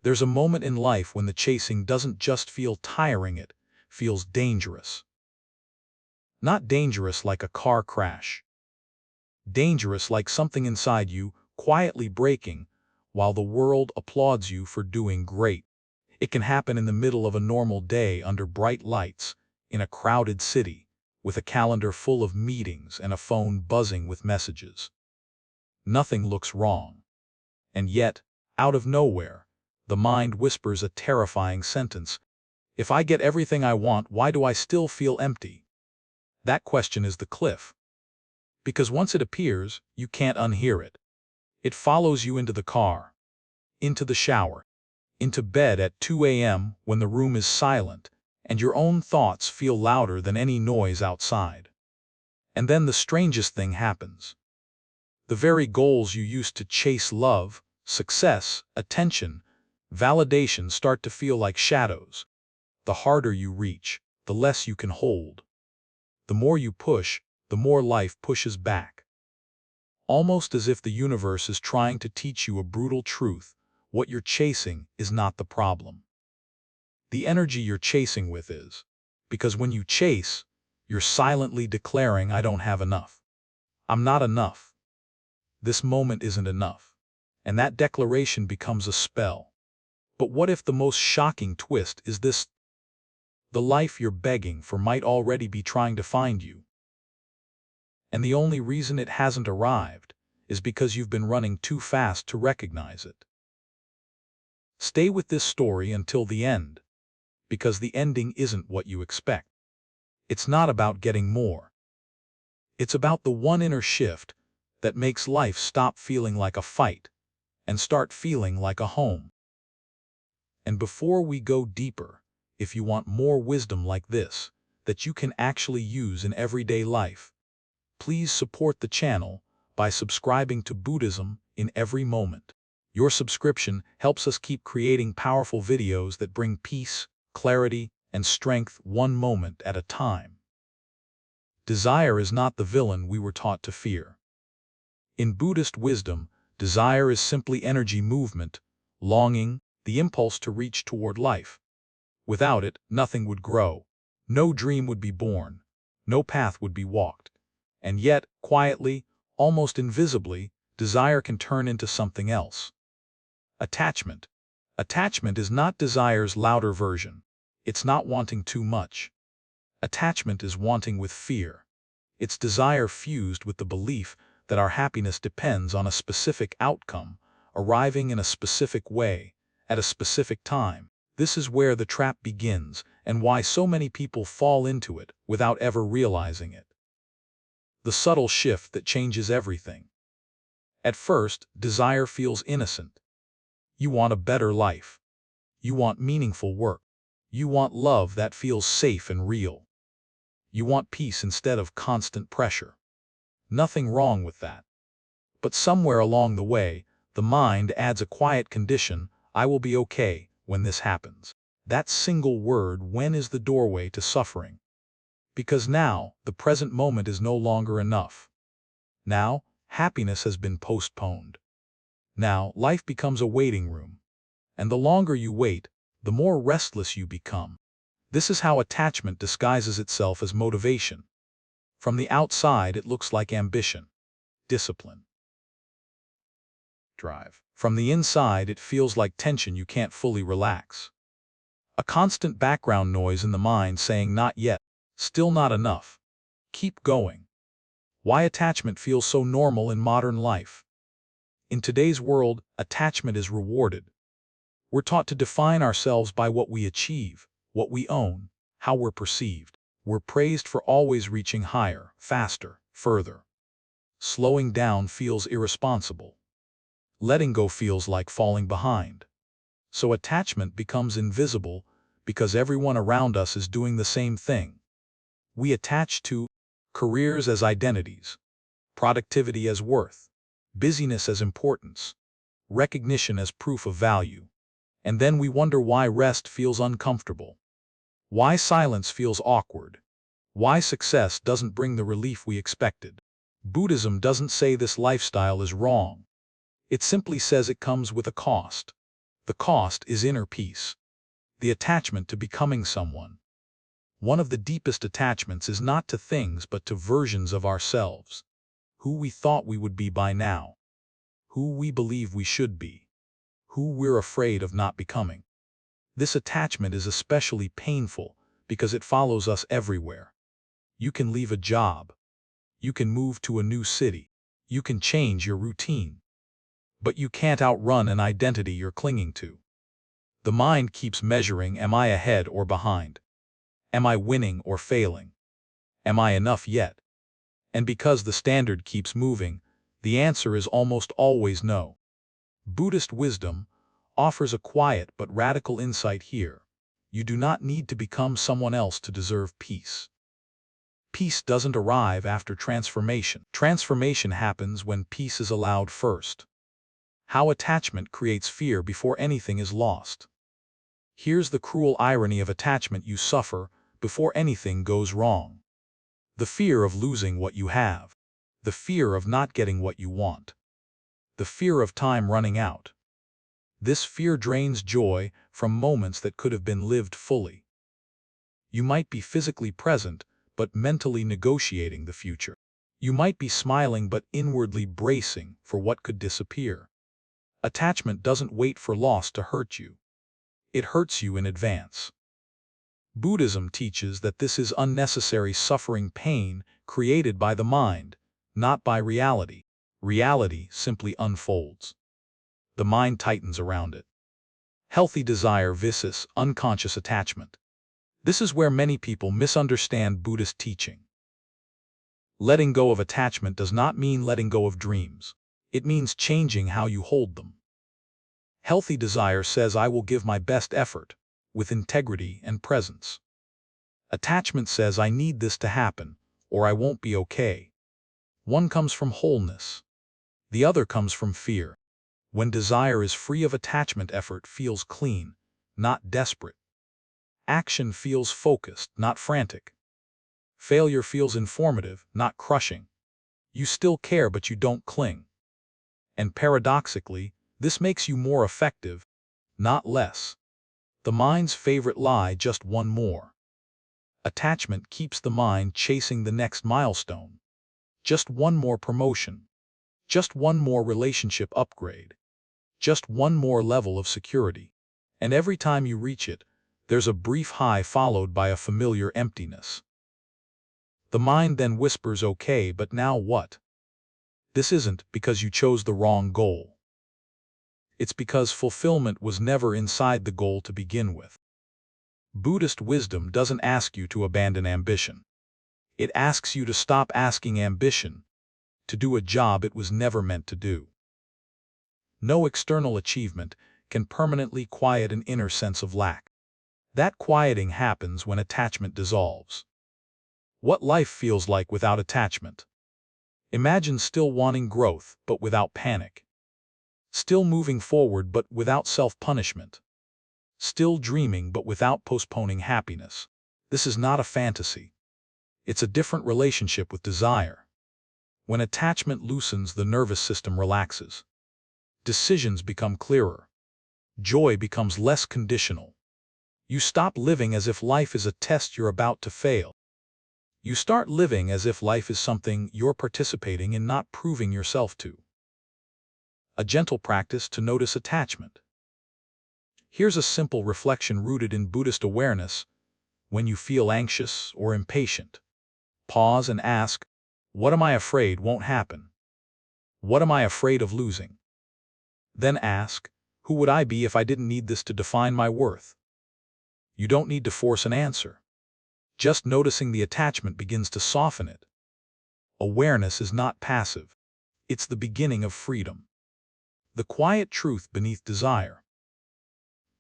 There's a moment in life when the chasing doesn't just feel tiring, it feels dangerous. Not dangerous like a car crash. Dangerous like something inside you quietly breaking while the world applauds you for doing great. It can happen in the middle of a normal day under bright lights, in a crowded city, with a calendar full of meetings and a phone buzzing with messages. Nothing looks wrong. And yet, out of nowhere, the mind whispers a terrifying sentence. If I get everything I want, why do I still feel empty? That question is the cliff. Because once it appears, you can't unhear it. It follows you into the car, into the shower, into bed at 2 a.m. when the room is silent and your own thoughts feel louder than any noise outside. And then the strangest thing happens. The very goals you used to chase, love, success, attention, validation, start to feel like shadows. The harder you reach, the less you can hold. The more you push, the more life pushes back. Almost as if the universe is trying to teach you a brutal truth: what you're chasing is not the problem. The energy you're chasing with is. Because when you chase, you're silently declaring, I don't have enough. I'm not enough. This moment isn't enough. And that declaration becomes a spell. But what if the most shocking twist is this? The life you're begging for might already be trying to find you. And the only reason it hasn't arrived is because you've been running too fast to recognize it. Stay with this story until the end, because the ending isn't what you expect. It's not about getting more. It's about the one inner shift that makes life stop feeling like a fight and start feeling like a home. And before we go deeper, if you want more wisdom like this, that you can actually use in everyday life, please support the channel by subscribing to Buddhism in every moment. Your subscription helps us keep creating powerful videos that bring peace, clarity, and strength one moment at a time. Desire is not the villain we were taught to fear. In Buddhist wisdom, desire is simply energy movement, longing, the impulse to reach toward life. Without it, nothing would grow, no dream would be born, no path would be walked. And yet, quietly, almost invisibly, desire can turn into something else. Attachment. Attachment is not desire's louder version. It's not wanting too much. Attachment is wanting with fear. It's desire fused with the belief that our happiness depends on a specific outcome, arriving in a specific way, at a specific time. This is where the trap begins, and why so many people fall into it without ever realizing it. The subtle shift that changes everything. At first, desire feels innocent. You want a better life. You want meaningful work. You want love that feels safe and real. You want peace instead of constant pressure. Nothing wrong with that. But somewhere along the way, the mind adds a quiet condition: I will be okay when this happens. That single word "when" is the doorway to suffering. Because now, the present moment is no longer enough. Now, happiness has been postponed. Now, life becomes a waiting room. And the longer you wait, the more restless you become. This is how attachment disguises itself as motivation. From the outside, it looks like ambition, discipline, drive. From the inside, it feels like tension you can't fully relax. A constant background noise in the mind saying, not yet, still not enough, keep going. Why attachment feels so normal in modern life? In today's world, attachment is rewarded. We're taught to define ourselves by what we achieve, what we own, how we're perceived. We're praised for always reaching higher, faster, further. Slowing down feels irresponsible. Letting go feels like falling behind. So attachment becomes invisible because everyone around us is doing the same thing. We attach to careers as identities, productivity as worth, busyness as importance, recognition as proof of value. And then we wonder why rest feels uncomfortable, why silence feels awkward, why success doesn't bring the relief we expected. Buddhism doesn't say this lifestyle is wrong. It simply says it comes with a cost. The cost is inner peace, the attachment to becoming someone. One of the deepest attachments is not to things but to versions of ourselves, who we thought we would be by now, who we believe we should be, who we're afraid of not becoming. This attachment is especially painful because it follows us everywhere. You can leave a job. You can move to a new city. You can change your routine. But you can't outrun an identity you're clinging to. The mind keeps measuring, am I ahead or behind? Am I winning or failing? Am I enough yet? And because the standard keeps moving, the answer is almost always no. Buddhist wisdom offers a quiet but radical insight here. You do not need to become someone else to deserve peace. Peace doesn't arrive after transformation. Transformation happens when peace is allowed first. How attachment creates fear before anything is lost. Here's the cruel irony of attachment: you suffer before anything goes wrong. The fear of losing what you have. The fear of not getting what you want. The fear of time running out. This fear drains joy from moments that could have been lived fully. You might be physically present, but mentally negotiating the future. You might be smiling but inwardly bracing for what could disappear. Attachment doesn't wait for loss to hurt you. It hurts you in advance. Buddhism teaches that this is unnecessary suffering, pain created by the mind, not by reality. Reality simply unfolds. The mind tightens around it. Healthy desire versus unconscious attachment. This is where many people misunderstand Buddhist teaching. Letting go of attachment does not mean letting go of dreams. It means changing how you hold them. Healthy desire says, I will give my best effort, with integrity and presence. Attachment says, I need this to happen, or I won't be okay. One comes from wholeness. The other comes from fear. When desire is free of attachment, effort feels clean, not desperate. Action feels focused, not frantic. Failure feels informative, not crushing. You still care, but you don't cling. And paradoxically, this makes you more effective, not less. The mind's favorite lie, just one more. Attachment keeps the mind chasing the next milestone. Just one more promotion. Just one more relationship upgrade. Just one more level of security. And every time you reach it, there's a brief high followed by a familiar emptiness. The mind then whispers, okay, but now what? This isn't because you chose the wrong goal. It's because fulfillment was never inside the goal to begin with. Buddhist wisdom doesn't ask you to abandon ambition. It asks you to stop asking ambition to do a job it was never meant to do. No external achievement can permanently quiet an inner sense of lack. That quieting happens when attachment dissolves. What life feels like without attachment. Imagine still wanting growth, but without panic. Still moving forward, but without self-punishment. Still dreaming, but without postponing happiness. This is not a fantasy. It's a different relationship with desire. When attachment loosens, the nervous system relaxes. Decisions become clearer. Joy becomes less conditional. You stop living as if life is a test you're about to fail. You start living as if life is something you're participating in, not proving yourself to. A gentle practice to notice attachment. Here's a simple reflection rooted in Buddhist awareness. When you feel anxious or impatient, pause and ask, what am I afraid won't happen? What am I afraid of losing? Then ask, who would I be if I didn't need this to define my worth? You don't need to force an answer. Just noticing the attachment begins to soften it. Awareness is not passive. It's the beginning of freedom. The quiet truth beneath desire.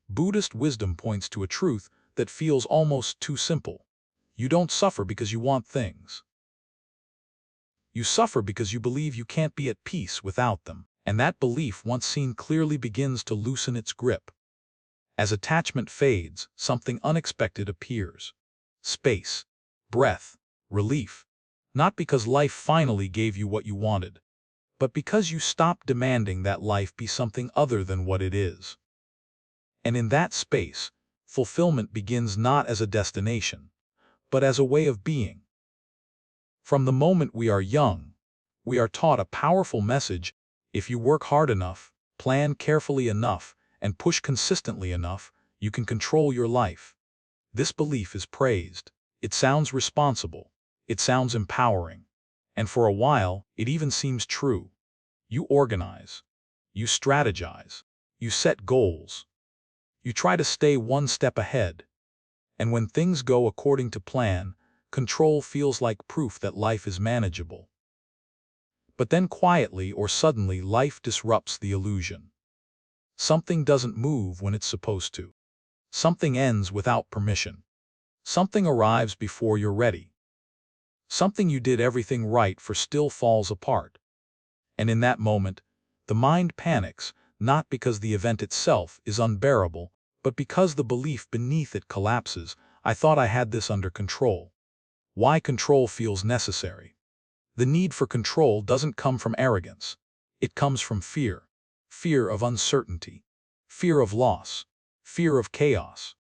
Buddhist wisdom points to a truth that feels almost too simple. You don't suffer because you want things. You suffer because you believe you can't be at peace without them, and that belief, once seen clearly, begins to loosen its grip. As attachment fades, something unexpected appears. Space, breath, relief. Not because life finally gave you what you wanted, but because you stopped demanding that life be something other than what it is. And in that space, fulfillment begins not as a destination, but as a way of being. From the moment we are young, we are taught a powerful message: if you work hard enough, plan carefully enough, and push consistently enough, you can control your life. This belief is praised. It sounds responsible. It sounds empowering. And for a while, it even seems true. You organize. You strategize. You set goals. You try to stay one step ahead. And when things go according to plan, control feels like proof that life is manageable. But then quietly or suddenly life disrupts the illusion. Something doesn't move when it's supposed to. Something ends without permission. Something arrives before you're ready. Something you did everything right for still falls apart. And in that moment, the mind panics, not because the event itself is unbearable, but because the belief beneath it collapses. I thought I had this under control. Why control feels necessary? The need for control doesn't come from arrogance. It comes from fear. Fear of uncertainty. Fear of loss. Fear of chaos.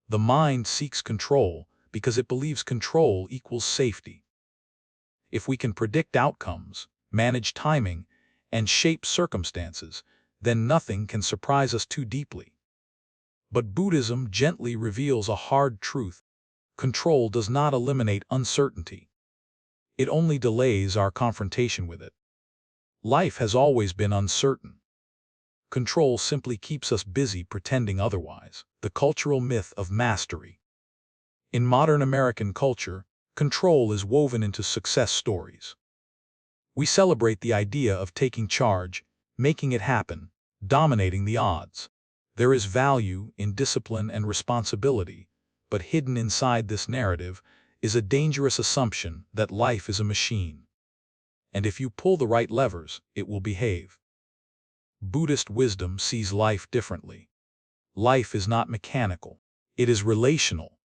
The mind seeks control because it believes control equals safety. If we can predict outcomes, manage timing, and shape circumstances, then nothing can surprise us too deeply. But Buddhism gently reveals a hard truth. Control does not eliminate uncertainty. It only delays our confrontation with it. Life has always been uncertain. Control simply keeps us busy pretending otherwise. The cultural myth of mastery. In modern American culture, control is woven into success stories. We celebrate the idea of taking charge, making it happen, dominating the odds. There is value in discipline and responsibility, but hidden inside this narrative is a dangerous assumption that life is a machine. And if you pull the right levers, it will behave. Buddhist wisdom sees life differently. Life is not mechanical. It is relational.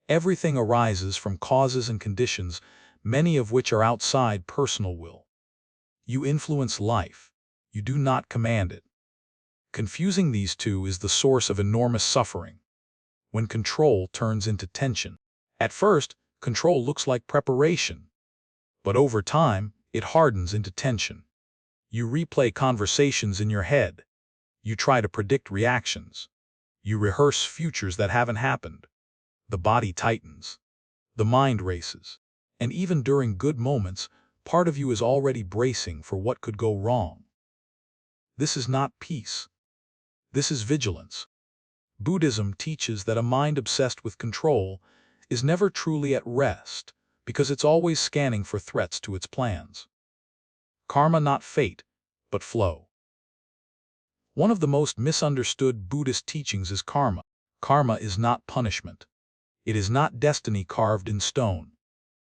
Everything arises from causes and conditions, many of which are outside personal will. You influence life. You do not command it. Confusing these two is the source of enormous suffering. When control turns into tension. At first, control looks like preparation. But over time, it hardens into tension. You replay conversations in your head. You try to predict reactions. You rehearse futures that haven't happened. The body tightens. The mind races. And even during good moments, part of you is already bracing for what could go wrong. This is not peace. This is vigilance. Buddhism teaches that a mind obsessed with control is never truly at rest because it's always scanning for threats to its plans. Karma, not fate, but flow. One of the most misunderstood Buddhist teachings is karma. Karma is not punishment. It is not destiny carved in stone.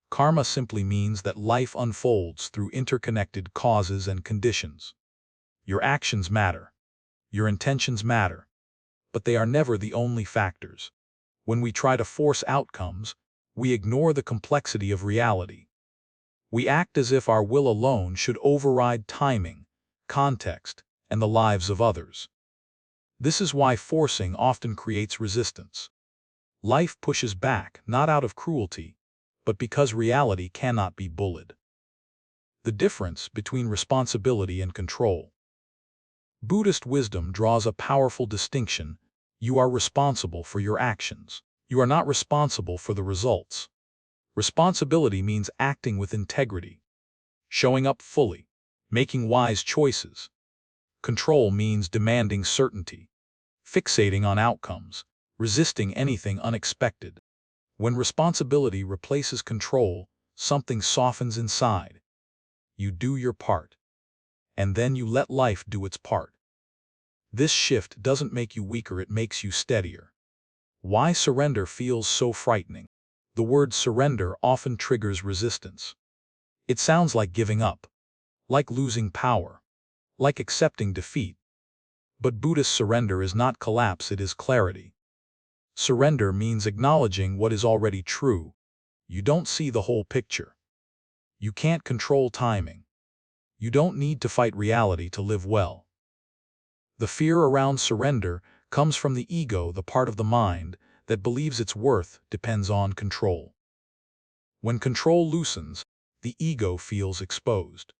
Karma simply means that life unfolds through interconnected causes and conditions. Your actions matter. Your intentions matter. But they are never the only factors. When we try to force outcomes, we ignore the complexity of reality. We act as if our will alone should override timing, context, and the lives of others. This is why forcing often creates resistance. Life pushes back, not out of cruelty, but because reality cannot be bullied. The difference between responsibility and control. Buddhist wisdom draws a powerful distinction. You are responsible for your actions. You are not responsible for the results. Responsibility means acting with integrity, showing up fully, making wise choices. Control means demanding certainty, fixating on outcomes, resisting anything unexpected. When responsibility replaces control, something softens inside. You do your part, and then you let life do its part. This shift doesn't make you weaker, it makes you steadier. Why surrender feels so frightening? The word surrender often triggers resistance. It sounds like giving up, like losing power, like accepting defeat. But Buddhist surrender is not collapse, it is clarity. Surrender means acknowledging what is already true. You don't see the whole picture. You can't control timing. You don't need to fight reality to live well. The fear around surrender comes from the ego, the part of the mind that believes its worth depends on control. When control loosens, the ego feels exposed.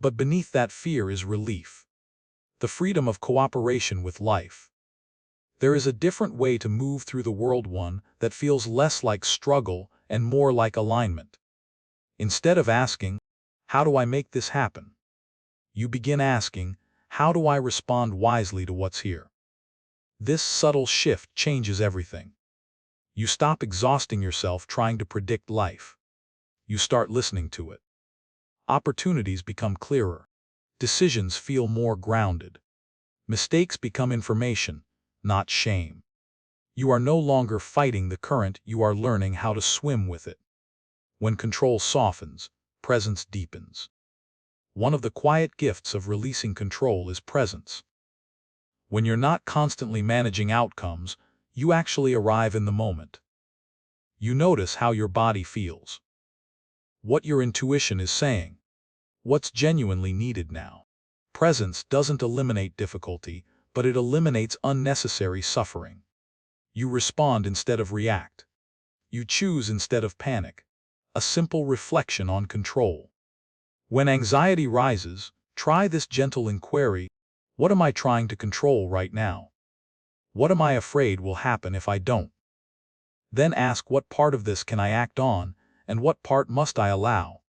But beneath that fear is relief, the freedom of cooperation with life. There is a different way to move through the world, one that feels less like struggle and more like alignment. Instead of asking, "How do I make this happen?" you begin asking, "How do I respond wisely to what's here?" This subtle shift changes everything. You stop exhausting yourself trying to predict life. You start listening to it. Opportunities become clearer. Decisions feel more grounded. Mistakes become information, not shame. You are no longer fighting the current, you are learning how to swim with it. When control softens, presence deepens. One of the quiet gifts of releasing control is presence. When you're not constantly managing outcomes, you actually arrive in the moment. You notice how your body feels, what your intuition is saying, what's genuinely needed now. Presence doesn't eliminate difficulty, but it eliminates unnecessary suffering. You respond instead of react. You choose instead of panic. A simple reflection on control. When anxiety rises, try this gentle inquiry: what am I trying to control right now? What am I afraid will happen if I don't? Then ask, what part of this can I act on, and what part must I allow?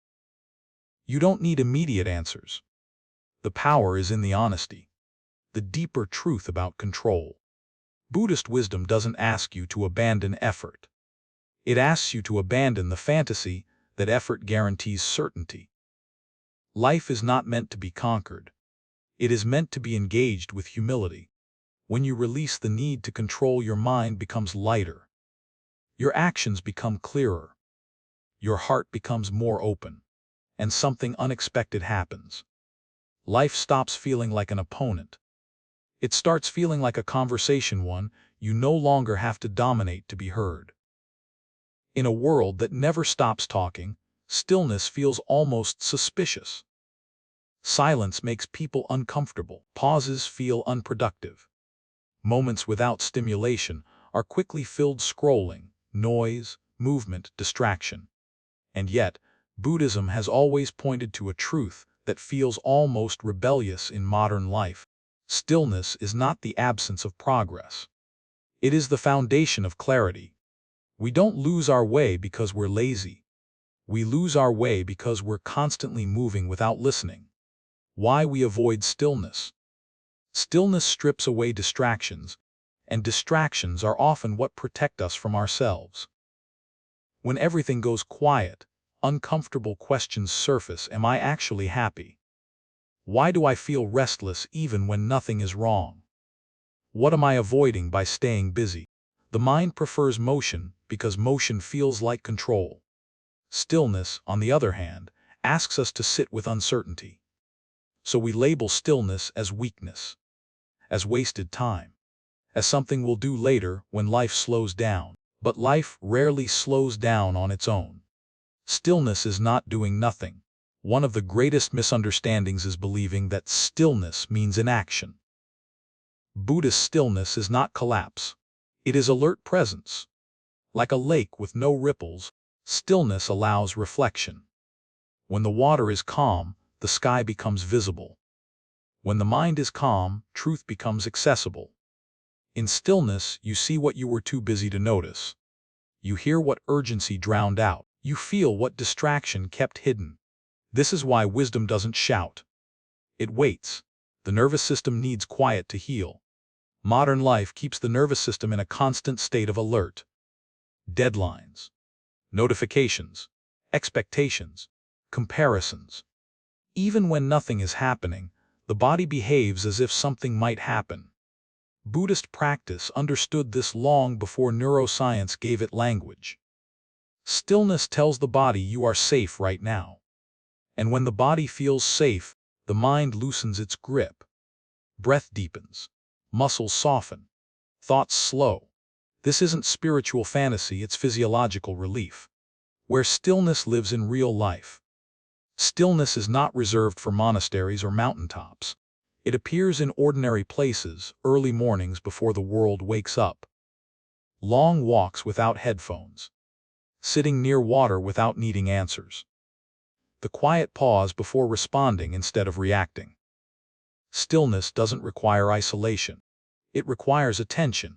You don't need immediate answers. The power is in the honesty, the deeper truth about control. Buddhist wisdom doesn't ask you to abandon effort. It asks you to abandon the fantasy that effort guarantees certainty. Life is not meant to be conquered. It is meant to be engaged with humility. When you release the need to control, your mind becomes lighter. Your actions become clearer. Your heart becomes more open. And something unexpected happens. Life stops feeling like an opponent. It starts feeling like a conversation, one you no longer have to dominate to be heard. In a world that never stops talking, stillness feels almost suspicious. Silence makes people uncomfortable. Pauses feel unproductive. Moments without stimulation are quickly filled scrolling, noise, movement, distraction. And yet, Buddhism has always pointed to a truth that feels almost rebellious in modern life. Stillness is not the absence of progress. It is the foundation of clarity. We don't lose our way because we're lazy. We lose our way because we're constantly moving without listening. Why we avoid stillness? Stillness strips away distractions, and distractions are often what protect us from ourselves. When everything goes quiet, uncomfortable questions surface. Am I actually happy? Why do I feel restless even when nothing is wrong? What am I avoiding by staying busy? The mind prefers motion because motion feels like control. Stillness, on the other hand, asks us to sit with uncertainty. So we label stillness as weakness, as wasted time, as something we'll do later when life slows down. But life rarely slows down on its own. Stillness is not doing nothing. One of the greatest misunderstandings is believing that stillness means inaction. Buddhist stillness is not collapse. It is alert presence. Like a lake with no ripples, stillness allows reflection. When the water is calm, the sky becomes visible. When the mind is calm, truth becomes accessible. In stillness, you see what you were too busy to notice. You hear what urgency drowned out. You feel what distraction kept hidden. This is why wisdom doesn't shout. It waits. The nervous system needs quiet to heal. Modern life keeps the nervous system in a constant state of alert. Deadlines, notifications, expectations, comparisons. Even when nothing is happening, the body behaves as if something might happen. Buddhist practice understood this long before neuroscience gave it language. Stillness tells the body you are safe right now. And when the body feels safe, the mind loosens its grip. Breath deepens. Muscles soften. Thoughts slow. This isn't spiritual fantasy, it's physiological relief. Where stillness lives in real life. Stillness is not reserved for monasteries or mountaintops. It appears in ordinary places, early mornings before the world wakes up. Long walks without headphones. Sitting near water without needing answers. The quiet pause before responding instead of reacting. Stillness doesn't require isolation. It requires attention.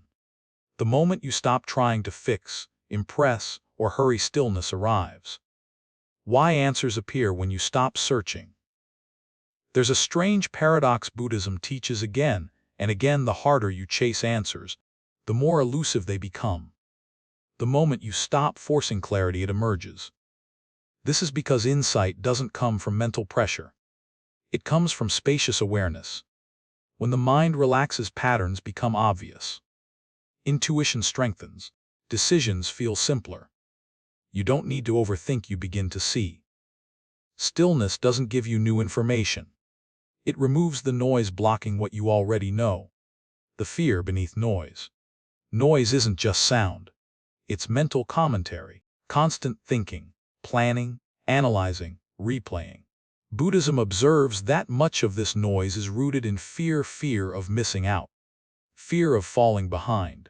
The moment you stop trying to fix, impress, or hurry, stillness arrives. Why answers appear when you stop searching. There's a strange paradox Buddhism teaches again and again: the harder you chase answers, the more elusive they become. The moment you stop forcing clarity, it emerges. This is because insight doesn't come from mental pressure. It comes from spacious awareness. When the mind relaxes, patterns become obvious. Intuition strengthens. Decisions feel simpler. You don't need to overthink, you begin to see. Stillness doesn't give you new information. It removes the noise blocking what you already know. The fear beneath noise. Noise isn't just sound. It's mental commentary, constant thinking, planning, analyzing, replaying. Buddhism observes that much of this noise is rooted in fear of missing out, fear of falling behind,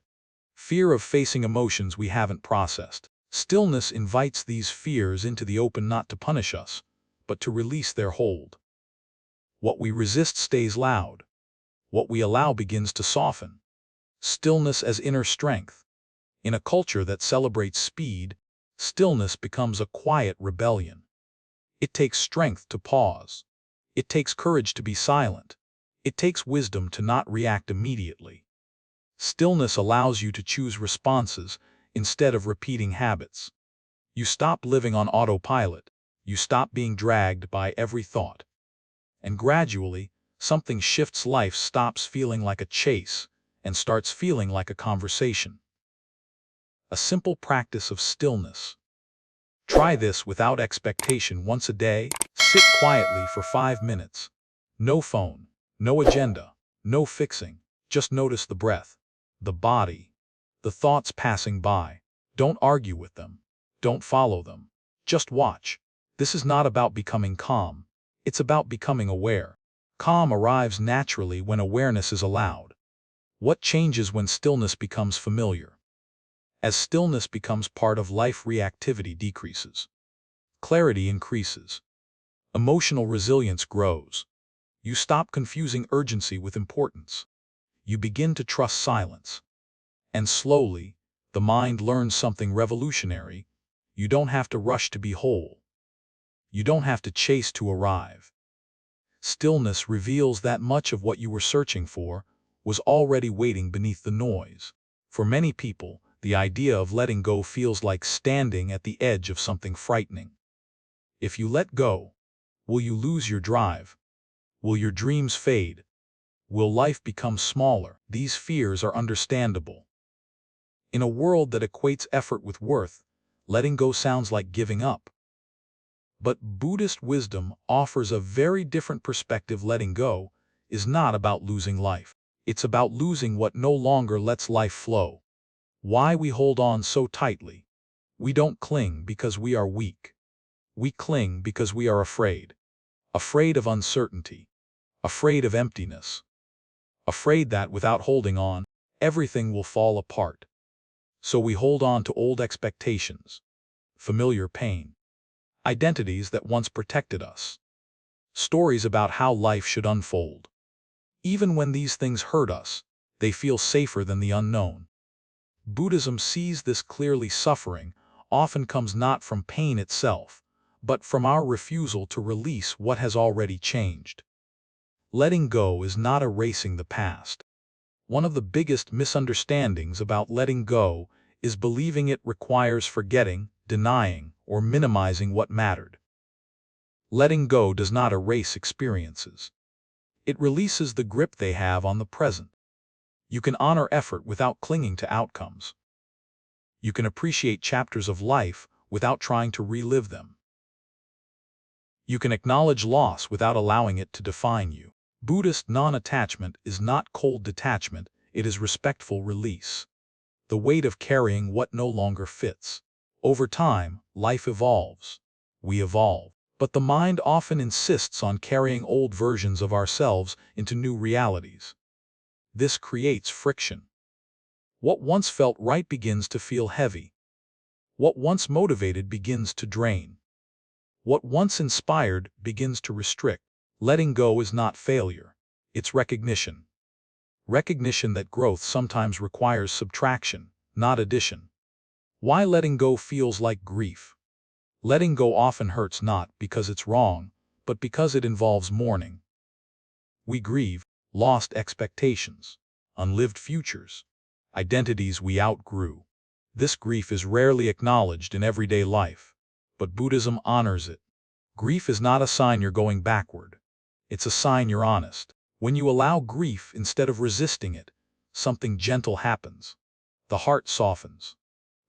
fear of facing emotions we haven't processed. Stillness invites these fears into the open, not to punish us, but to release their hold. What we resist stays loud. What we allow begins to soften. Stillness as inner strength. In a culture that celebrates speed, stillness becomes a quiet rebellion. It takes strength to pause. It takes courage to be silent. It takes wisdom to not react immediately. Stillness allows you to choose responses instead of repeating habits. You stop living on autopilot. You stop being dragged by every thought. And gradually, something shifts. Life stops feeling like a chase and starts feeling like a conversation. A simple practice of stillness. Try this without expectation once a day. Sit quietly for 5 minutes. No phone, no agenda, no fixing. Just notice the breath, the body, the thoughts passing by. Don't argue with them. Don't follow them. Just watch. This is not about becoming calm. It's about becoming aware. Calm arrives naturally when awareness is allowed. What changes when stillness becomes familiar? As stillness becomes part of life, reactivity decreases. Clarity increases. Emotional resilience grows. You stop confusing urgency with importance. You begin to trust silence. And slowly, the mind learns something revolutionary. You don't have to rush to be whole. You don't have to chase to arrive. Stillness reveals that much of what you were searching for was already waiting beneath the noise. For many people, the idea of letting go feels like standing at the edge of something frightening. If you let go, will you lose your drive? Will your dreams fade? Will life become smaller? These fears are understandable. In a world that equates effort with worth, letting go sounds like giving up. But Buddhist wisdom offers a very different perspective. Letting go is not about losing life. It's about losing what no longer lets life flow. Why we hold on so tightly? We don't cling because we are weak. We cling because we are afraid. Afraid of uncertainty. Afraid of emptiness. Afraid that without holding on, everything will fall apart. So we hold on to old expectations, familiar pain, identities that once protected us, stories about how life should unfold. Even when these things hurt us, they feel safer than the unknown. Buddhism sees this clearly. Suffering often comes not from pain itself, but from our refusal to release what has already changed. Letting go is not erasing the past. One of the biggest misunderstandings about letting go is believing it requires forgetting, denying, or minimizing what mattered. Letting go does not erase experiences. It releases the grip they have on the present. You can honor effort without clinging to outcomes. You can appreciate chapters of life without trying to relive them. You can acknowledge loss without allowing it to define you. Buddhist non-attachment is not cold detachment, it is respectful release. The weight of carrying what no longer fits. Over time, life evolves. We evolve. But the mind often insists on carrying old versions of ourselves into new realities. This creates friction. What once felt right begins to feel heavy. What once motivated begins to drain. What once inspired begins to restrict. Letting go is not failure. It's recognition. Recognition that growth sometimes requires subtraction, not addition. Why letting go feels like grief? Letting go often hurts not because it's wrong, but because it involves mourning. We grieve lost expectations, unlived futures, identities we outgrew. This grief is rarely acknowledged in everyday life, but Buddhism honors it. Grief is not a sign you're going backward. It's a sign you're honest. When you allow grief instead of resisting it, something gentle happens. The heart softens.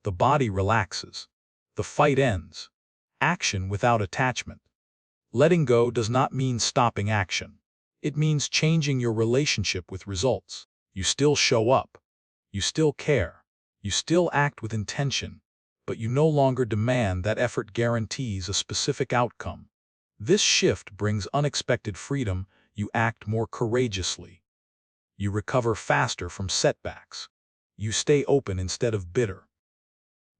The body relaxes. The fight ends. Action without attachment. Letting go does not mean stopping action. It means changing your relationship with results. You still show up. You still care. You still act with intention, but you no longer demand that effort guarantees a specific outcome. This shift brings unexpected freedom. You act more courageously. You recover faster from setbacks. You stay open instead of bitter.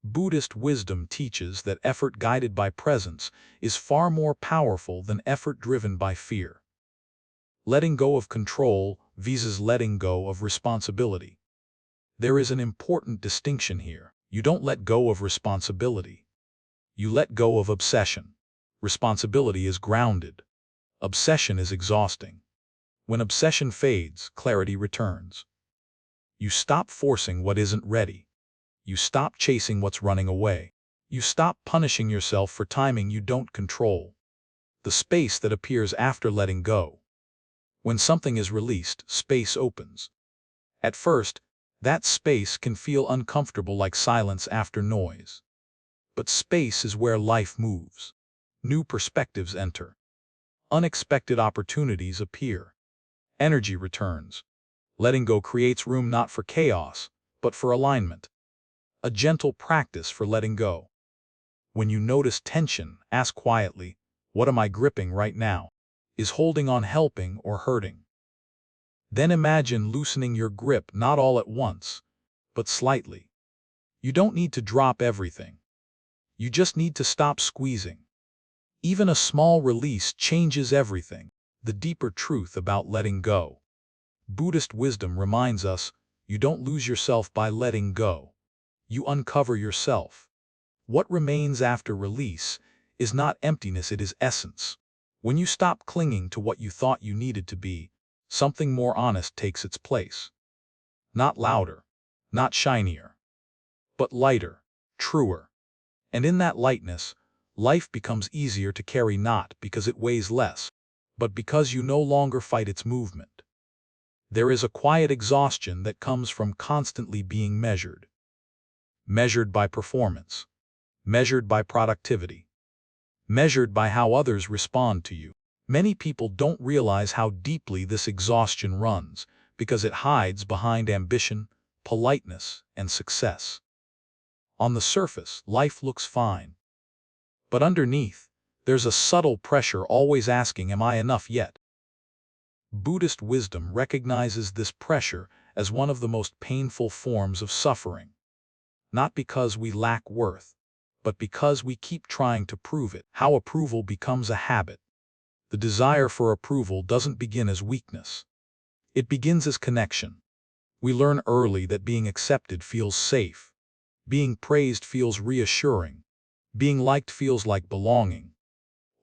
Buddhist wisdom teaches that effort guided by presence is far more powerful than effort driven by fear. Letting go of control versus letting go of responsibility. There is an important distinction here. You don't let go of responsibility. You let go of obsession. Responsibility is grounded. Obsession is exhausting. When obsession fades, clarity returns. You stop forcing what isn't ready. You stop chasing what's running away. You stop punishing yourself for timing you don't control. The space that appears after letting go. When something is released, space opens. At first, that space can feel uncomfortable like silence after noise. But space is where life moves. New perspectives enter. Unexpected opportunities appear. Energy returns. Letting go creates room not for chaos, but for alignment. A gentle practice for letting go. When you notice tension, ask quietly, what am I gripping right now? Is holding on helping or hurting? Then imagine loosening your grip not all at once, but slightly. You don't need to drop everything. You just need to stop squeezing. Even a small release changes everything. The deeper truth about letting go. Buddhist wisdom reminds us, you don't lose yourself by letting go. You uncover yourself. What remains after release is not emptiness, it is essence. When you stop clinging to what you thought you needed to be, something more honest takes its place. Not louder, not shinier, but lighter, truer. And in that lightness, life becomes easier to carry not because it weighs less, but because you no longer fight its movement. There is a quiet exhaustion that comes from constantly being measured. Measured by performance. Measured by productivity. Measured by how others respond to you. Many people don't realize how deeply this exhaustion runs because it hides behind ambition, politeness, and success. On the surface, life looks fine. But underneath, there's a subtle pressure always asking, am I enough yet? Buddhist wisdom recognizes this pressure as one of the most painful forms of suffering. Not because we lack worth, but because we keep trying to prove it. How approval becomes a habit. The desire for approval doesn't begin as weakness. It begins as connection. We learn early that being accepted feels safe. Being praised feels reassuring. Being liked feels like belonging.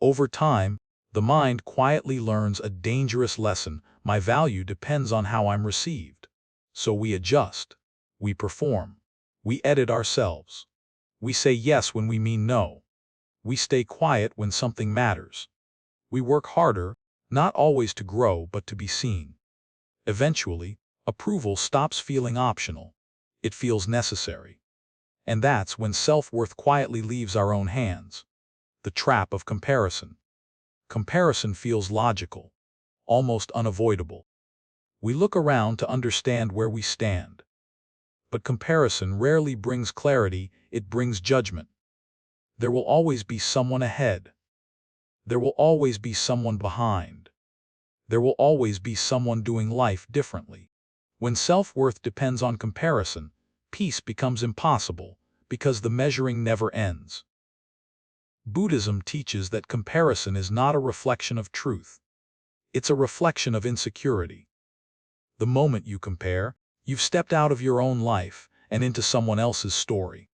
Over time, the mind quietly learns a dangerous lesson. My value depends on how I'm received. So we adjust. We perform. We edit ourselves. We say yes when we mean no. We stay quiet when something matters. We work harder, not always to grow but to be seen. Eventually, approval stops feeling optional. It feels necessary. And that's when self-worth quietly leaves our own hands. The trap of comparison. Comparison feels logical, almost unavoidable. We look around to understand where we stand. But comparison rarely brings clarity, it brings judgment. There will always be someone ahead. There will always be someone behind. There will always be someone doing life differently. When self-worth depends on comparison, peace becomes impossible because the measuring never ends. Buddhism teaches that comparison is not a reflection of truth. It's a reflection of insecurity. The moment you compare, you've stepped out of your own life and into someone else's story.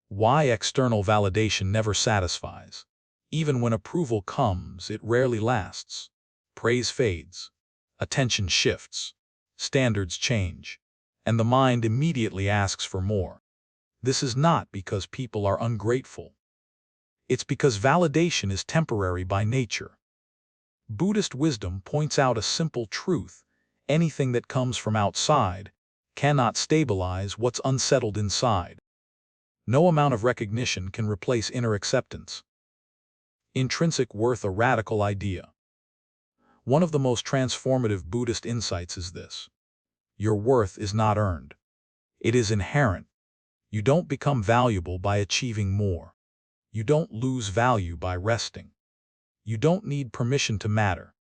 Why external validation never satisfies. Even when approval comes, it rarely lasts. Praise fades. Attention shifts. Standards change. And the mind immediately asks for more. This is not because people are ungrateful. It's because validation is temporary by nature. Buddhist wisdom points out a simple truth: anything that comes from outside cannot stabilize what's unsettled inside. No amount of recognition can replace inner acceptance. Intrinsic worth, a radical idea. One of the most transformative Buddhist insights is this: your worth is not earned. It is inherent. You don't become valuable by achieving more. You don't lose value by resting. You don't need permission to matter.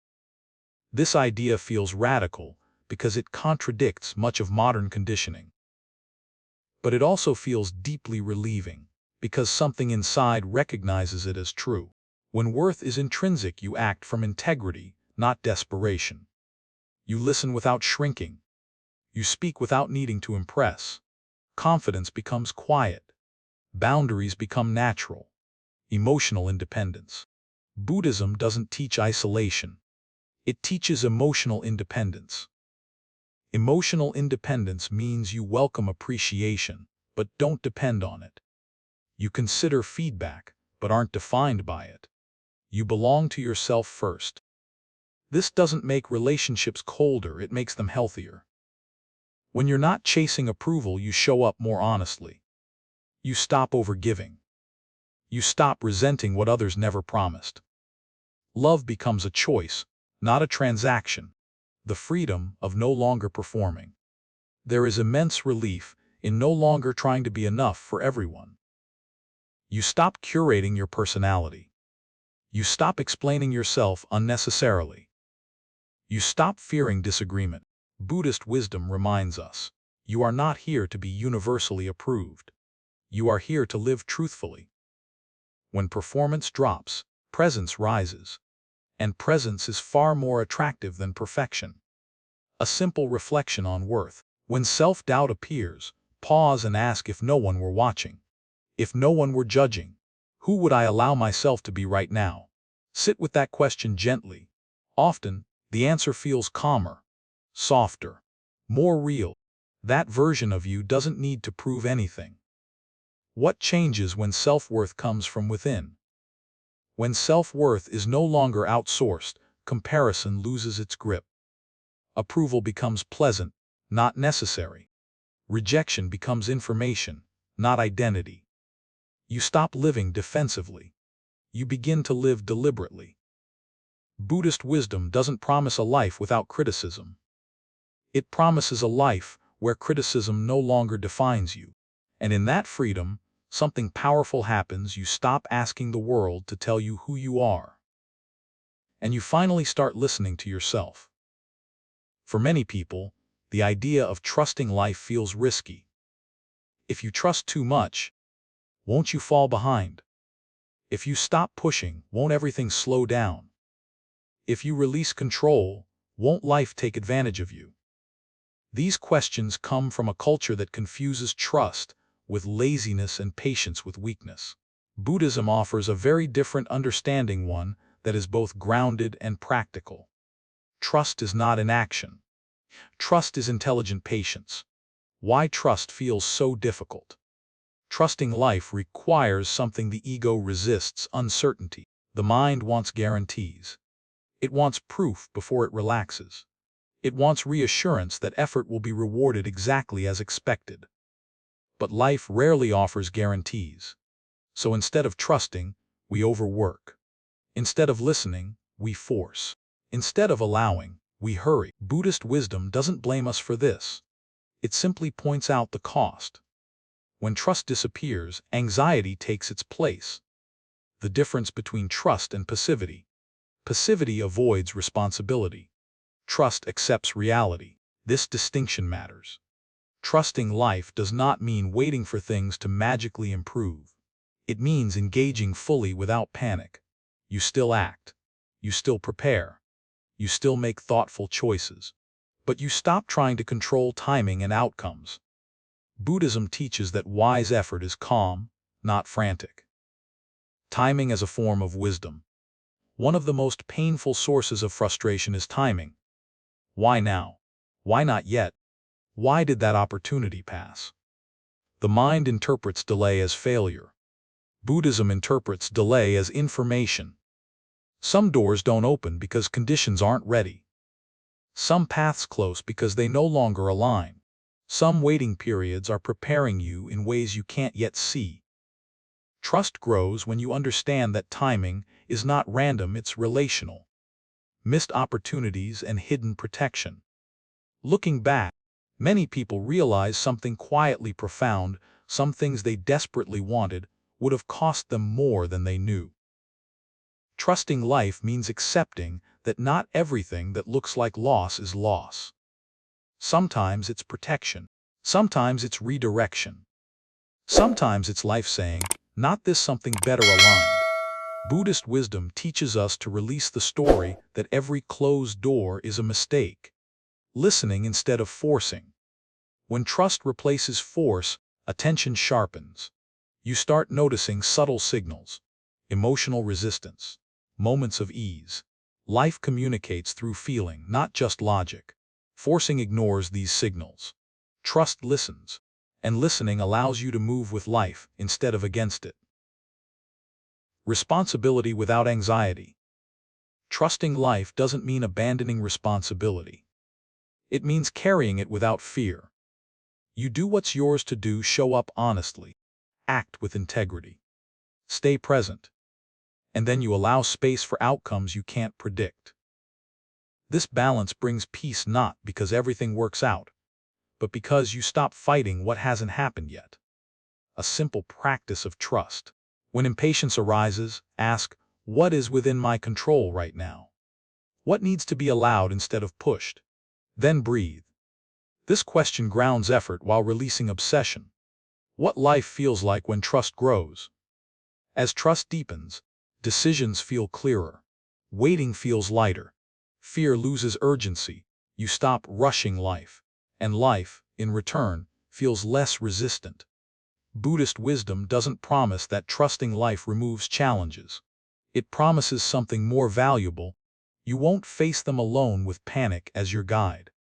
This idea feels radical because it contradicts much of modern conditioning. But it also feels deeply relieving because something inside recognizes it as true. When worth is intrinsic, you act from integrity, not desperation. You listen without shrinking. You speak without needing to impress. Confidence becomes quiet. Boundaries become natural. Emotional independence. Buddhism doesn't teach isolation. It teaches emotional independence. Emotional independence means you welcome appreciation, but don't depend on it. You consider feedback, but aren't defined by it. You belong to yourself first. This doesn't make relationships colder, it makes them healthier. When you're not chasing approval, you show up more honestly. You stop overgiving. You stop resenting what others never promised. Love becomes a choice, not a transaction. The freedom of no longer performing. There is immense relief in no longer trying to be enough for everyone. You stop curating your personality. You stop explaining yourself unnecessarily. You stop fearing disagreement. Buddhist wisdom reminds us, you are not here to be universally approved. You are here to live truthfully. When performance drops, presence rises. And presence is far more attractive than perfection. A simple reflection on worth. When self-doubt appears, pause and ask, if no one were watching, if no one were judging, who would I allow myself to be right now? Sit with that question gently. Often, the answer feels calmer, softer, more real. That version of you doesn't need to prove anything. What changes when self-worth comes from within? When self-worth is no longer outsourced, comparison loses its grip. Approval becomes pleasant, not necessary. Rejection becomes information, not identity. You stop living defensively. You begin to live deliberately. Buddhist wisdom doesn't promise a life without criticism. It promises a life where criticism no longer defines you. And in that freedom, something powerful happens. You stop asking the world to tell you who you are. And you finally start listening to yourself. For many people, the idea of trusting life feels risky. If you trust too much, won't you fall behind? If you stop pushing, won't everything slow down? If you release control, won't life take advantage of you? These questions come from a culture that confuses trust with laziness and patience with weakness. Buddhism offers a very different understanding, one that is both grounded and practical. Trust is not inaction. Trust is intelligent patience. Why trust feels so difficult? Trusting life requires something the ego resists: uncertainty. The mind wants guarantees. It wants proof before it relaxes. It wants reassurance that effort will be rewarded exactly as expected. But life rarely offers guarantees. So instead of trusting, we overwork. Instead of listening, we force. Instead of allowing, we hurry. Buddhist wisdom doesn't blame us for this. It simply points out the cost. When trust disappears, anxiety takes its place. The difference between trust and passivity. Passivity avoids responsibility. Trust accepts reality. This distinction matters. Trusting life does not mean waiting for things to magically improve. It means engaging fully without panic. You still act. You still prepare. You still make thoughtful choices. But you stop trying to control timing and outcomes. Buddhism teaches that wise effort is calm, not frantic. Timing as a form of wisdom. One of the most painful sources of frustration is timing. Why now? Why not yet? Why did that opportunity pass? The mind interprets delay as failure. Buddhism interprets delay as information. Some doors don't open because conditions aren't ready. Some paths close because they no longer align. Some waiting periods are preparing you in ways you can't yet see. Trust grows when you understand that timing is not random, it's relational. Missed opportunities and hidden protection. Looking back, many people realize something quietly profound. Some things they desperately wanted would have cost them more than they knew. Trusting life means accepting that not everything that looks like loss is loss. Sometimes it's protection. Sometimes it's redirection. Sometimes it's life saying, not this, something better aligned. Buddhist wisdom teaches us to release the story that every closed door is a mistake. Listening instead of forcing. When trust replaces force, attention sharpens. You start noticing subtle signals, emotional resistance, moments of ease. Life communicates through feeling, not just logic. Forcing ignores these signals. Trust listens, and listening allows you to move with life instead of against it. Responsibility without anxiety. Trusting life doesn't mean abandoning responsibility. It means carrying it without fear. You do what's yours to do, show up honestly, act with integrity, stay present, and then you allow space for outcomes you can't predict. This balance brings peace not because everything works out, but because you stop fighting what hasn't happened yet. A simple practice of trust. When impatience arises, ask, what is within my control right now? What needs to be allowed instead of pushed? Then breathe. This question grounds effort while releasing obsession. What life feels like when trust grows. As trust deepens, decisions feel clearer. Waiting feels lighter. Fear loses urgency. You stop rushing life. And life, in return, feels less resistant. Buddhist wisdom doesn't promise that trusting life removes challenges. It promises something more valuable. You won't face them alone with panic as your guide.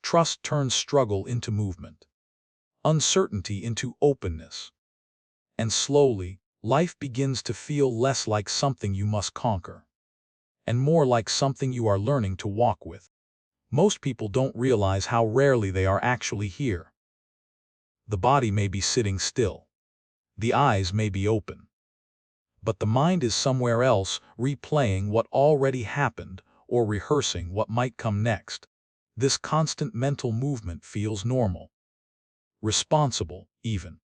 Trust turns struggle into movement, uncertainty into openness. And slowly, life begins to feel less like something you must conquer, and more like something you are learning to walk with. Most people don't realize how rarely they are actually here. The body may be sitting still. The eyes may be open. But the mind is somewhere else, replaying what already happened or rehearsing what might come next. This constant mental movement feels normal, responsible even.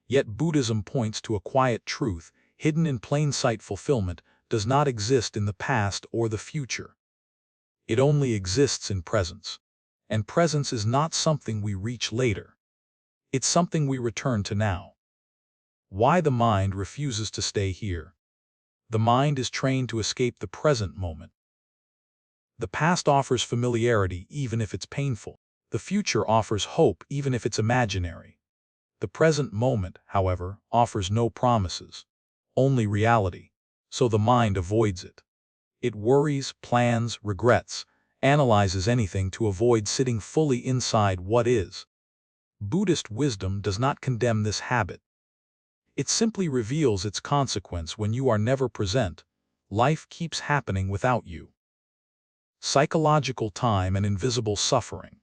Yet Buddhism points to a quiet truth, hidden in plain sight: fulfillment does not exist in the past or the future. It only exists in presence. And presence is not something we reach later. It's something we return to now. Why the mind refuses to stay here? The mind is trained to escape the present moment. The past offers familiarity even if it's painful. The future offers hope even if it's imaginary. The present moment, however, offers no promises, only reality. So the mind avoids it. It worries, plans, regrets, analyzes anything to avoid sitting fully inside what is. Buddhist wisdom does not condemn this habit. It simply reveals its consequence. When you are never present, life keeps happening without you. Psychological time and invisible suffering.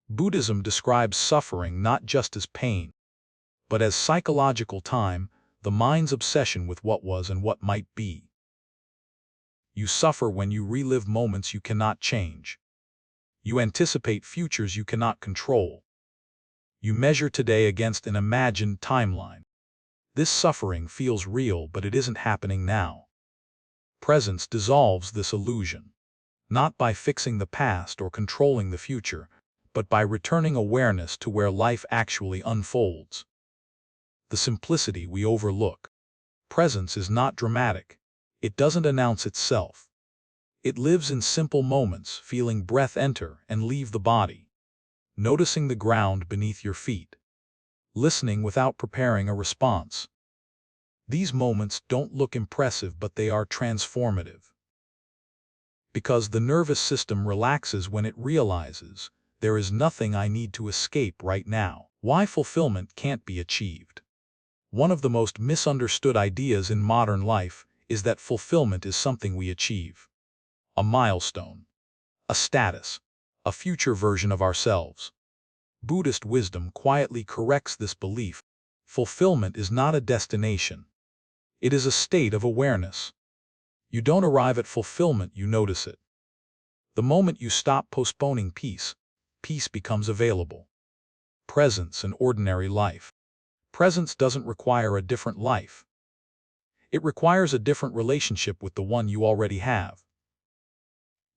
Buddhism describes suffering not just as pain, but as psychological time, the mind's obsession with what was and what might be. You suffer when you relive moments you cannot change. You anticipate futures you cannot control. You measure today against an imagined timeline. This suffering feels real, but it isn't happening now. Presence dissolves this illusion, not by fixing the past or controlling the future, but by returning awareness to where life actually unfolds. The simplicity we overlook. Presence is not dramatic. It doesn't announce itself. It lives in simple moments, feeling breath enter and leave the body, noticing the ground beneath your feet, listening without preparing a response. These moments don't look impressive, but they are transformative. Because the nervous system relaxes when it realizes, there is nothing I need to escape right now. Why fulfillment can't be achieved. One of the most misunderstood ideas in modern life is that fulfillment is something we achieve. A milestone, a status, a future version of ourselves. Buddhist wisdom quietly corrects this belief. Fulfillment is not a destination. It is a state of awareness. You don't arrive at fulfillment, you notice it. The moment you stop postponing peace, peace becomes available. Presence in ordinary life. Presence doesn't require a different life. It requires a different relationship with the one you already have.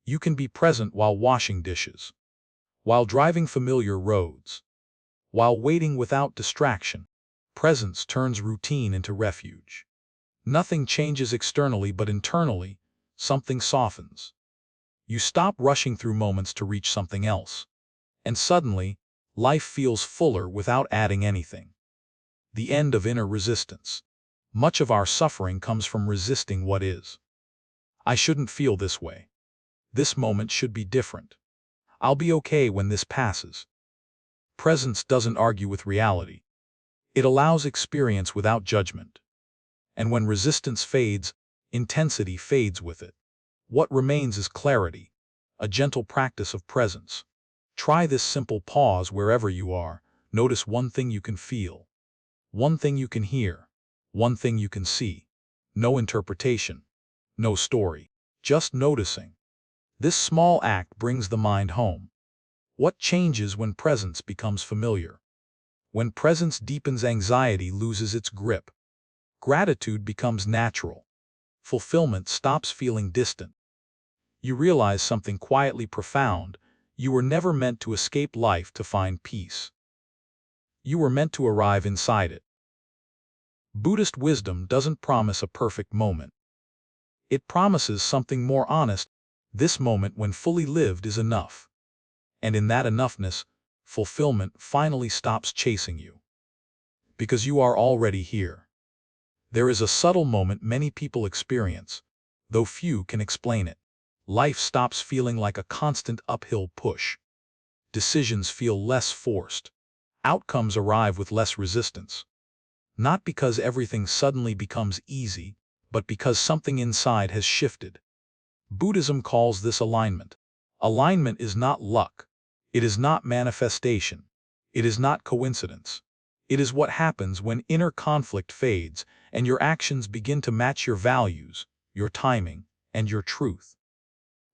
You can be present while washing dishes, while driving familiar roads, while waiting without distraction. Presence turns routine into refuge. Nothing changes externally, but internally, something softens. You stop rushing through moments to reach something else. And suddenly, life feels fuller without adding anything. The end of inner resistance. Much of our suffering comes from resisting what is. I shouldn't feel this way. This moment should be different. I'll be okay when this passes. Presence doesn't argue with reality. It allows experience without judgment. And when resistance fades, intensity fades with it. What remains is clarity, a gentle practice of presence. Try this simple pause wherever you are. Notice one thing you can feel, one thing you can hear, one thing you can see. No interpretation, no story, just noticing. This small act brings the mind home. What changes when presence becomes familiar? When presence deepens, anxiety loses its grip. Gratitude becomes natural. Fulfillment stops feeling distant. You realize something quietly profound. You were never meant to escape life to find peace. You were meant to arrive inside it. Buddhist wisdom doesn't promise a perfect moment. It promises something more honest. This moment, when fully lived, is enough. And in that enoughness, fulfillment finally stops chasing you. Because you are already here. There is a subtle moment many people experience, though few can explain it. Life stops feeling like a constant uphill push. Decisions feel less forced. Outcomes arrive with less resistance. Not because everything suddenly becomes easy, but because something inside has shifted. Buddhism calls this alignment. Alignment is not luck. It is not manifestation. It is not coincidence. It is what happens when inner conflict fades and your actions begin to match your values, your timing, and your truth.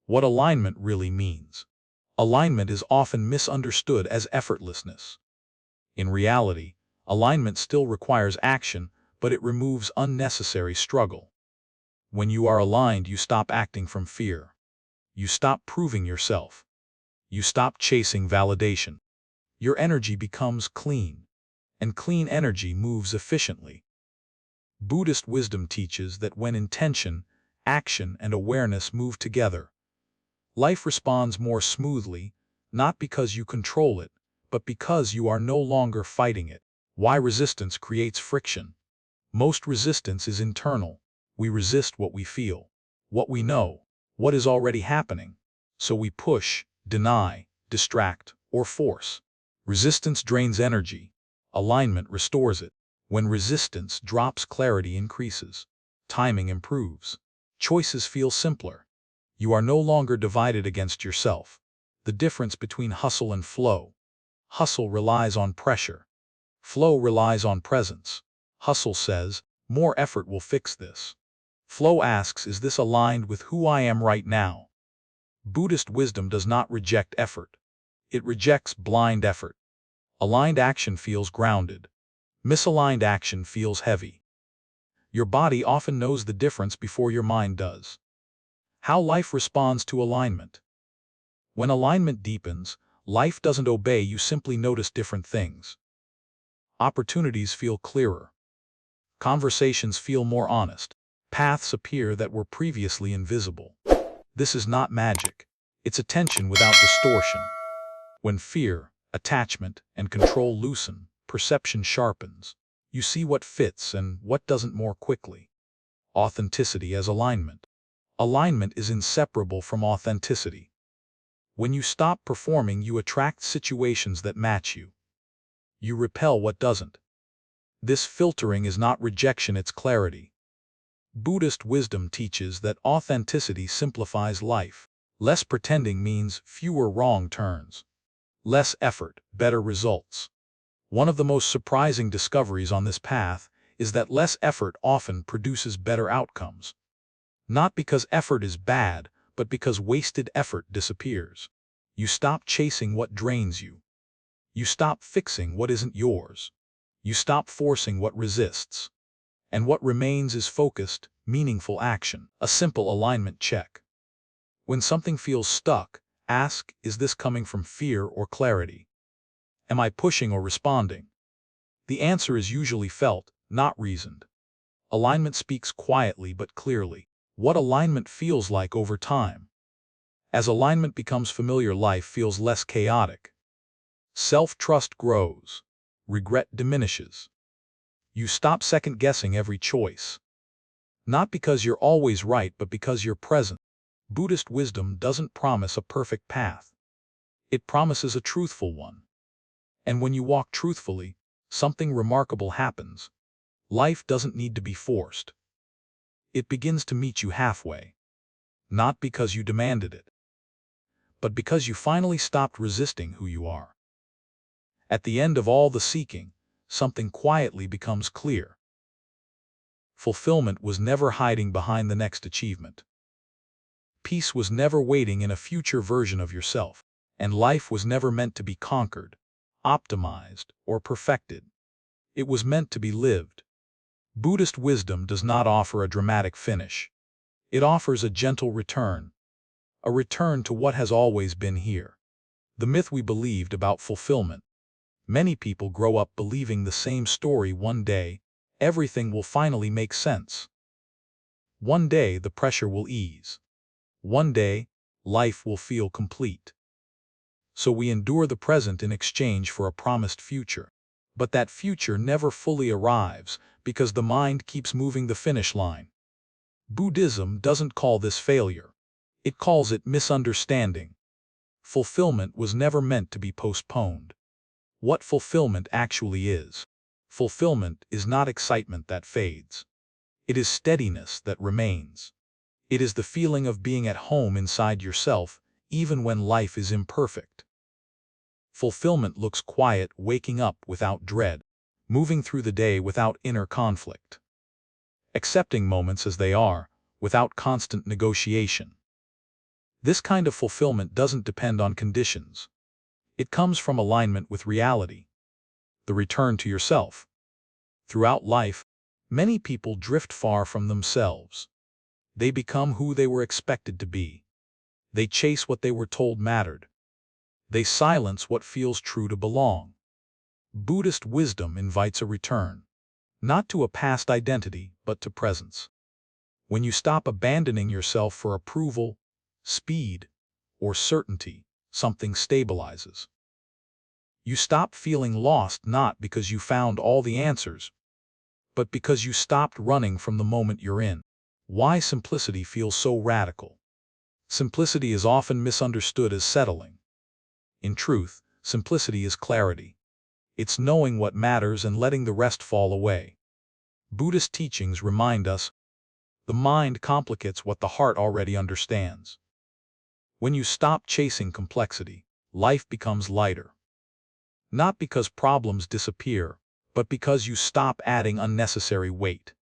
What alignment really means. Alignment is often misunderstood as effortlessness. In reality, alignment still requires action, but it removes unnecessary struggle. When you are aligned, you stop acting from fear. You stop proving yourself. You stop chasing validation. Your energy becomes clean, and clean energy moves efficiently. Buddhist wisdom teaches that when intention, action, and awareness move together, life responds more smoothly, not because you control it, but because you are no longer fighting it. Why resistance creates friction? Most resistance is internal. We resist what we feel, what we know, what is already happening. So we push, deny, distract, or force. Resistance drains energy. Alignment restores it. When resistance drops, clarity increases. Timing improves. Choices feel simpler. You are no longer divided against yourself. The difference between hustle and flow. Hustle relies on pressure. Flow relies on presence. Hustle says, more effort will fix this. Flow asks, is this aligned with who I am right now? Buddhist wisdom does not reject effort. It rejects blind effort. Aligned action feels grounded. Misaligned action feels heavy. Your body often knows the difference before your mind does. How life responds to alignment. When alignment deepens, life doesn't obey, you simply notice different things. Opportunities feel clearer. Conversations feel more honest. Paths appear that were previously invisible. This is not magic. It's attention without distortion. When fear, attachment, and control loosen, perception sharpens. You see what fits and what doesn't more quickly. Authenticity as alignment. Alignment is inseparable from authenticity. When you stop performing, you attract situations that match you. You repel what doesn't. This filtering is not rejection, it's clarity. Buddhist wisdom teaches that authenticity simplifies life. Less pretending means fewer wrong turns. Less effort, better results. One of the most surprising discoveries on this path is that less effort often produces better outcomes. Not because effort is bad, but because wasted effort disappears. You stop chasing what drains you. You stop fixing what isn't yours. You stop forcing what resists. And what remains is focused, meaningful action, a simple alignment check. When something feels stuck, ask, is this coming from fear or clarity? Am I pushing or responding? The answer is usually felt, not reasoned. Alignment speaks quietly but clearly. What alignment feels like over time. As alignment becomes familiar, life feels less chaotic. Self-trust grows. Regret diminishes. You stop second-guessing every choice. Not because you're always right, but because you're present. Buddhist wisdom doesn't promise a perfect path. It promises a truthful one. And when you walk truthfully, something remarkable happens. Life doesn't need to be forced. It begins to meet you halfway. Not because you demanded it, but because you finally stopped resisting who you are. At the end of all the seeking, something quietly becomes clear. Fulfillment was never hiding behind the next achievement. Peace was never waiting in a future version of yourself. And life was never meant to be conquered, optimized, or perfected. It was meant to be lived. Buddhist wisdom does not offer a dramatic finish. It offers a gentle return. A return to what has always been here. The myth we believed about fulfillment. Many people grow up believing the same story. One day, everything will finally make sense. One day, the pressure will ease. One day, life will feel complete. So we endure the present in exchange for a promised future. But that future never fully arrives because the mind keeps moving the finish line. Buddhism doesn't call this failure. It calls it misunderstanding. Fulfillment was never meant to be postponed. What fulfillment actually is. Fulfillment is not excitement that fades. It is steadiness that remains. It is the feeling of being at home inside yourself, even when life is imperfect. Fulfillment looks quiet, waking up without dread, moving through the day without inner conflict, accepting moments as they are, without constant negotiation. This kind of fulfillment doesn't depend on conditions. It comes from alignment with reality, the return to yourself. Throughout life, many people drift far from themselves. They become who they were expected to be. They chase what they were told mattered. They silence what feels true to belong. Buddhist wisdom invites a return, not to a past identity, but to presence. When you stop abandoning yourself for approval, speed, or certainty, something stabilizes. You stop feeling lost not because you found all the answers, but because you stopped running from the moment you're in. Why simplicity feels so radical? Simplicity is often misunderstood as settling. In truth, simplicity is clarity. It's knowing what matters and letting the rest fall away. Buddhist teachings remind us, the mind complicates what the heart already understands. When you stop chasing complexity, life becomes lighter. Not because problems disappear, but because you stop adding unnecessary weight.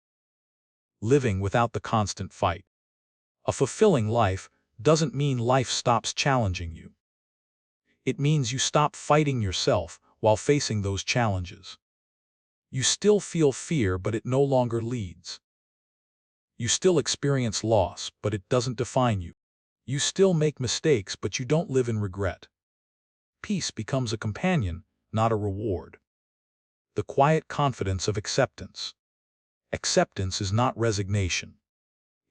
Living without the constant fight. A fulfilling life doesn't mean life stops challenging you. It means you stop fighting yourself while facing those challenges. You still feel fear, but it no longer leads. You still experience loss, but it doesn't define you. You still make mistakes, but you don't live in regret. Peace becomes a companion, not a reward. The quiet confidence of acceptance. Acceptance is not resignation.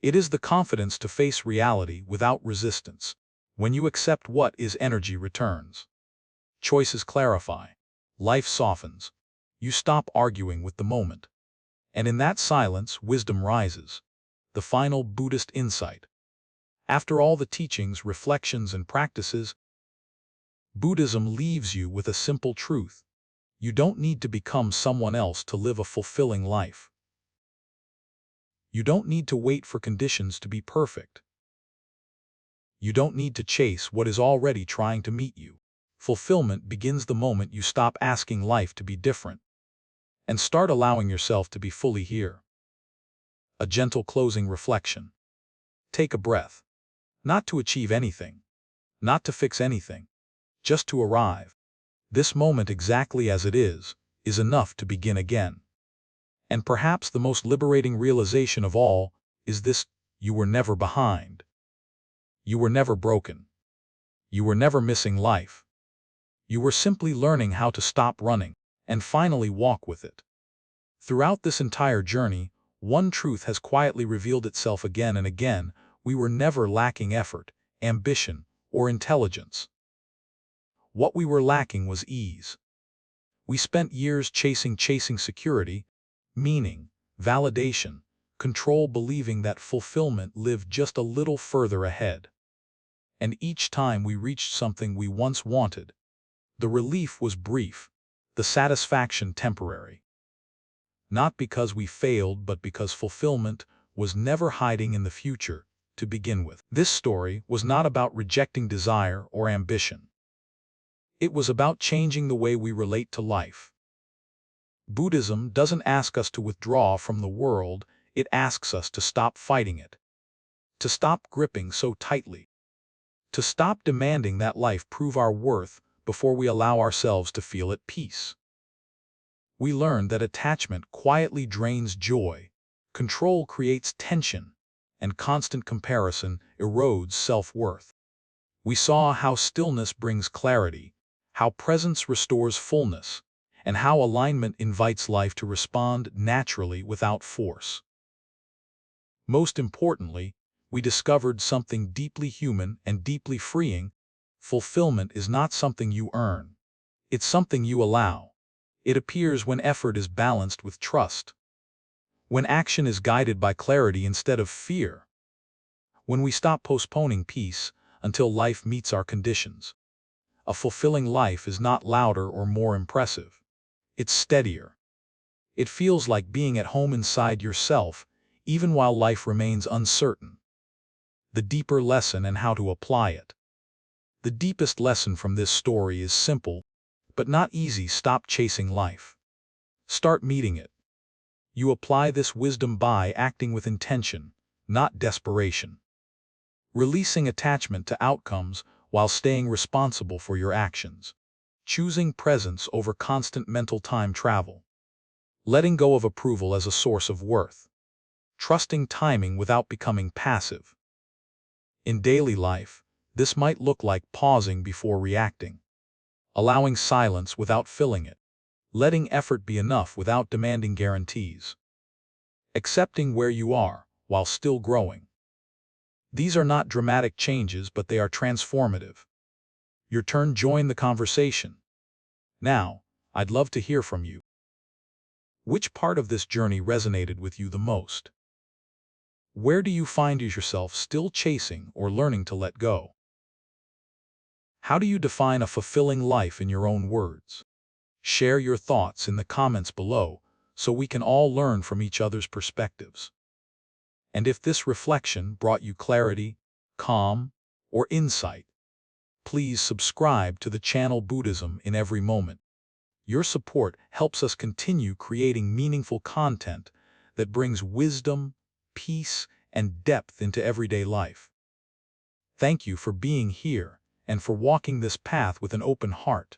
It is the confidence to face reality without resistance. When you accept what is, energy returns. Choices clarify. Life softens. You stop arguing with the moment. And in that silence, wisdom rises. The final Buddhist insight. After all the teachings, reflections, and practices, Buddhism leaves you with a simple truth. You don't need to become someone else to live a fulfilling life. You don't need to wait for conditions to be perfect. You don't need to chase what is already trying to meet you. Fulfillment begins the moment you stop asking life to be different and start allowing yourself to be fully here. A gentle closing reflection. Take a breath. Not to achieve anything, not to fix anything, just to arrive. This moment exactly as it is enough to begin again. And perhaps the most liberating realization of all is this: you were never behind. You were never broken. You were never missing life. You were simply learning how to stop running and finally walk with it. Throughout this entire journey, one truth has quietly revealed itself again and again: we were never lacking effort, ambition, or intelligence. What we were lacking was ease. We spent years chasing security, meaning, validation, control, believing that fulfillment lived just a little further ahead. And each time we reached something we once wanted, the relief was brief, the satisfaction temporary. Not because we failed, but because fulfillment was never hiding in the future to begin with. This story was not about rejecting desire or ambition. It was about changing the way we relate to life. Buddhism doesn't ask us to withdraw from the world, it asks us to stop fighting it, to stop gripping so tightly, to stop demanding that life prove our worth before we allow ourselves to feel at peace. We learned that attachment quietly drains joy, control creates tension, and constant comparison erodes self-worth. We saw how stillness brings clarity, how presence restores fullness, and how alignment invites life to respond naturally without force. Most importantly, we discovered something deeply human and deeply freeing: fulfillment is not something you earn. It's something you allow. It appears when effort is balanced with trust, when action is guided by clarity instead of fear, when we stop postponing peace until life meets our conditions. A fulfilling life is not louder or more impressive. It's steadier. It feels like being at home inside yourself, even while life remains uncertain. The deeper lesson and how to apply it. The deepest lesson from this story is simple, but not easy: stop chasing life. Start meeting it. You apply this wisdom by acting with intention, not desperation. Releasing attachment to outcomes while staying responsible for your actions. Choosing presence over constant mental time travel. Letting go of approval as a source of worth. Trusting timing without becoming passive. In daily life, this might look like pausing before reacting, allowing silence without filling it, letting effort be enough without demanding guarantees, accepting where you are while still growing. These are not dramatic changes, but they are transformative. Your turn. Join the conversation. Now, I'd love to hear from you. Which part of this journey resonated with you the most? Where do you find yourself still chasing or learning to let go? How do you define a fulfilling life in your own words? Share your thoughts in the comments below so we can all learn from each other's perspectives. And if this reflection brought you clarity, calm, or insight, please subscribe to the channel Buddhism in Every Moment. Your support helps us continue creating meaningful content that brings wisdom, peace, and depth into everyday life. Thank you for being here and for walking this path with an open heart.